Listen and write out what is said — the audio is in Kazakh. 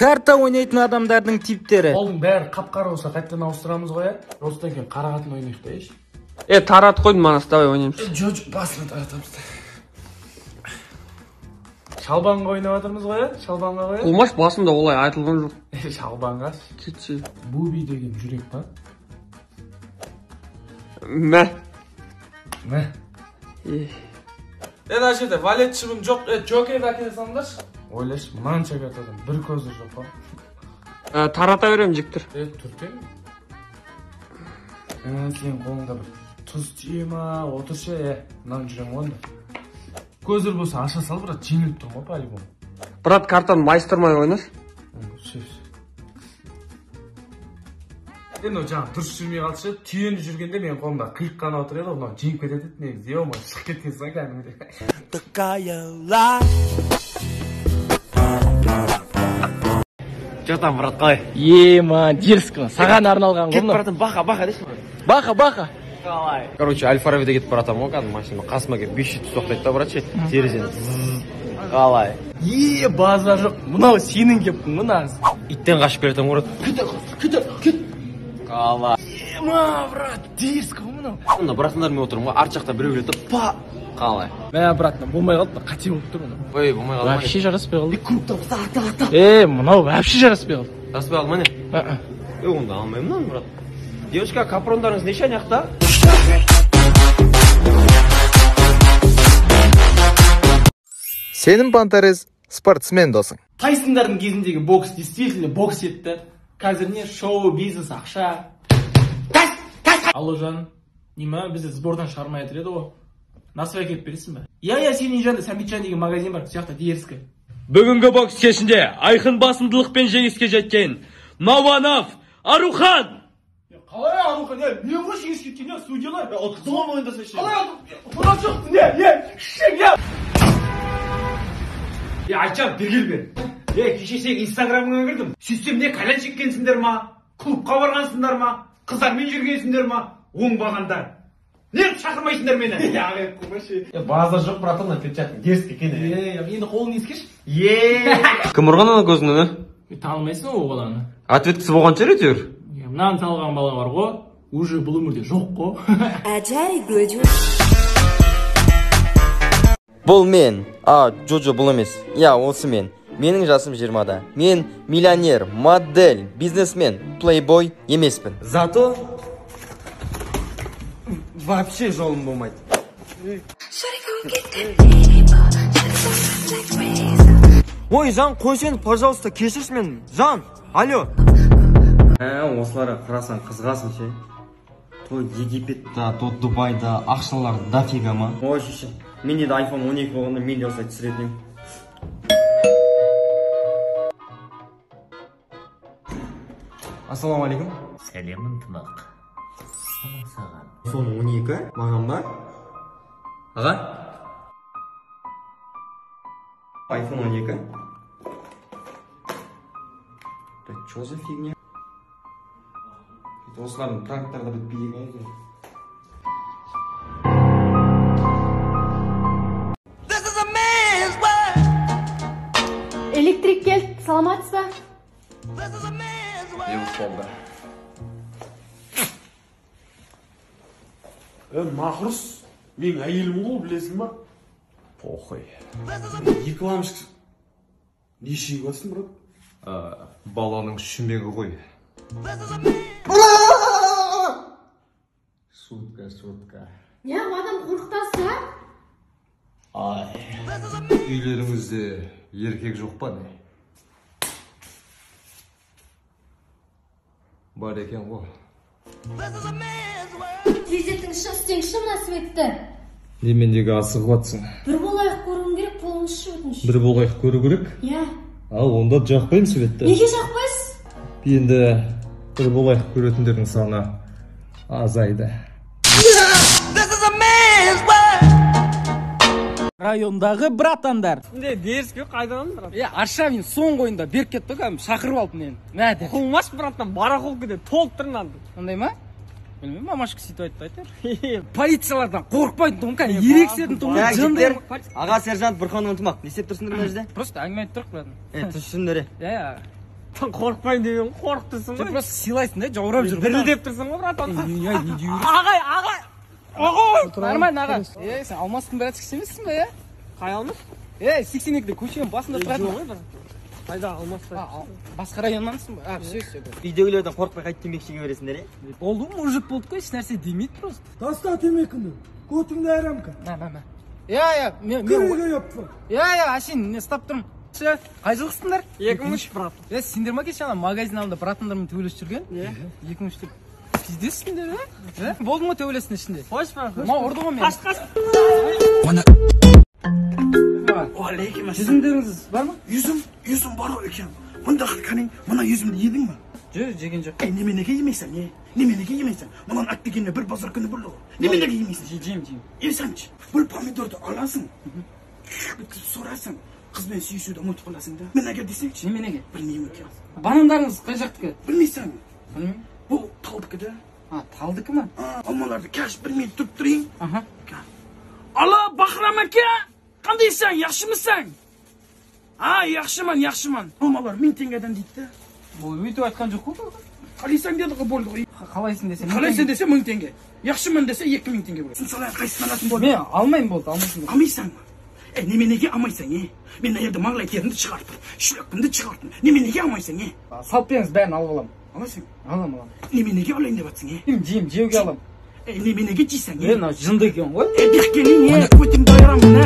Карта ойнайтын адамдардың типтері. Қолдың бәрі қап-қара болса, қайттан ауыстырамыз ғой. Осыдан кейін қарағатын ойнайық дейш. Тарат қойдым, манас, давай ойнаймыз. Жо, басына таратамыз. Шалбанға ойнап жатырмыз ғой, шалбанға ғой. Қылмаш басында олай айтылған жоқ. Шалбанға. Кетші. Буби деген жүрек па? Мә. Ана жерде валет шыбын жоқ, жокерді әкеле салыңдаршы. Ойлаш, манша картадан бір көзі жоқ па? Тарата берем жіктір. Түртең? Сен қолыңда бір тұз түйе ма, отыршы, мынан жүрем онда. Көзір болса аша сал, брат, жеңіліп тұр ма, по-любому. Брат, картаны майыстырмай ойнаш. Енді жаңа дұрыс жүрмей қалшы, түйені жүргенде мен қолымда қиық қана отыр еді, онан жеңіп кетеді, негізі, ема, шығып кеткен соң кәдімгідей. Жотам, брат, қой. Ема, дерзко, саған арналған ғой. Кетіп баратым, бақа деші. Бақа. Қалай. Короче, Аль-Фарабиде кетіп баратам ғой, кәдім машина қасыма келіп 500 тоқтайды да, братшы, терезені. Қалай. Базар жоқ, мынау сенің кеппің, мынағыз. Иттен қашып келетім, брат. Кет. Қалай. Ема, брат, дерзко мынау. Онда братындармен отырмын ғой, арт жақта біреу келеді, па! Қалай. Мә, братна, болмай қалды, қате болып тұр мынау. Ой, болмай қалды. Вообще жараспай қалды. Клубта болса, ата. Мынау вообще жараспай қалды. Жараспай қалды ма не? Онда алмаймын мынаны, брат. Девочка, капрондарыңыз неше аяқта? Сенің Панторез спортсмен досың. Тайсондардың кезіндегі бокс действительно бокс етті. Қазір не шоу, бизнес, ақша. Алло, жан. Нема, бізді сбордан шығармай жатыр еді ғой. Насыбай келіп бересің бе? Я, сенің жанында Сәмбетжан деген магазин бар, сияқты дерзкі. Бүгінгі бокс кешінде айқын басымдылықпен жеңіске жеткен Науанов Арухан. Қалай Арухан? Мен ғой жеңіске жеткен, судьялар. Отқызылған ойындаса ше. Қалай Арухан жоқтың, Айтчан, бергел бер. Кеше сен инстаграмыңа кірдім. Сөйтсем не кальян шеккенсіңдер ма? Клубқа барғансыңдар ма? Қыздармен жүргенсіңдер ма? Оңбағандар. Не шақырмайсыңдар мені? Базар жоқ, братан, кетчаттың. Дерзкі екен. Енді қолын ескеш? Кім ұрған ана көзіңді? Танымайсың ол баланы. Ответкісі болған жер өтер? Мынаны талған бала бар ғой, уже бұл өмірде жоқ қой. Бұл мен. Джоджо бұл емес. Осы мен. Менің жасым 20-да. Мен миллионер, модель, бизнесмен, плейбой емеспін. Зато вообще жолым болмайды. Ой, Жан, қойсен, пожалуйста, кешірші мен. Жан, алло. Осыларға қарасаң қызғасын ше. То Египетта, то Дубайда, ақшалар дофига ма? Ой, шеше. Менде де iPhone 12 болғанда мен де осылай түсіретінем. Ассаламу алейкум. Сәлем ынтымақ. Саған. iPhone 12 маған ба? Аға? iPhone 12. Да чё за фигня? Осылардың пранктарда бітпейді екен. Электрик келді, саламатсыз ба? Мақұрыс, мен әйелім ғой, білесің ба? Похуй. Екі ламшық. Неше басың, брат? Баланың шүмегі ғой. Шутка. Не, мадам қорқытасыз, Ай, үйлеріңізде еркек жоқ па не? Бар екен ғой. Тезеттің шын істеңші мына светті. Немендегі асығып атсың? Бір болайық көруім керек, қолыңызшы өтініш. Бір болайық көру керек? Ал, онда жақпайын светті. Неге жақпайсыз? Енді бір болайық көретіндердің саны азайды. Райондағы братандар. Дерзкі қайдан, брат? Аршавин соңғы ойында беріп кетті ғой, шақырып алып мен. Мәді. Қылмаш, браттан, барақол кеде, толықтырын алды. Ондай ма? Білмейм, мамашқа сөйтіп айтты айтыр. Полициялардан қорқпайтын тұғын, кәне ерексетін тұғын. Жігіттер, аға сержант Бұрхан ынтымақ. Не істеп тұрсыңдар мына жерде? Просто әңгіме айтып тұрық, брат. Түсіндіре. братан, қорықпайын деген қорықтырсың ғой. Просто сыйлайсың да, жаурап жүр. Дірілдеп тұрсың ғой, братан. Не дейін? Ағай! Нормально, аға. Сен Алмастың братскісі емессің ба, Қай алмас? 82-де көшенің басында тұратын ғой, бір. Қайда алмас? Басқа районнансың ба? Все. Үйдегілерден қорықпай қайт темекшіге бересіңдер, Болды, мужик болды қой, еш нәрсе демейді просто. Таста темекіні. Көтіңді айрамка. Мә. Я, әшейін, не ұстап тұрмын. Қай жылғысыңдар? 2003, брат. Сендер ма кеше ана магазин алдында братандармен төбелесіп жүрген? 2003-те. Пиздессіңдер, Болды ма төбелестің ішінде? Қойш, брат. Ма ұрды ғой мен. Алейкум Жүзімдеріңіз бар ма? Yüzüm var o ekan. Bunda qani, mana yüzümde yedin mi? Жеген жоқ. Nemenege yemeysen ye. Nemenege yemeysen. Bunun aklı günü bir pazar günü buldu. Nemenege yemeysen. Жейм. Yesenç. Bu pomidordu alasın. Sorarsın. Kız ben süyüsüydü umut olasın da. Menege desek. Неменеге? Bilmeyim ki. Банандарыңыз қай жақтікі? Bilmeysen. Білмеймін. Bu tavdıkı da. Талдікі ма? Almalarda kaç bilmeyip tutturayım. Aha. Allah Bahram aka. Qandaysan? Yaxshimisan? Ha, yaxshiman. Almalar 1000 tengeden deydi. Өйтіп айтқан жоқ қой. Qalaysan dedi ki bo'ldi. Қалайсың десе. Qalaysan dese 1000 tenge. Yaxshiman dese 2000 tenge bo'ladi. Sen qaysidan alasın bo'ldi? Мен алмайын болды, алмайсың. Almaysan mı? Nemenege almaysan ye. Ben de yerde mağla yerini çıkarttım. Şülökümde çıkarttım. Nemenege almaysan ye. Салып беріңіз, бәрін алып аламын. Alasın. Алам. Nemenege alayım de batsın ye. Жейм, жеуге аламын. Nemenege ciysen ye. Мен жынды екен ғой. Bir gelin ye. Kötüm dayaram ne?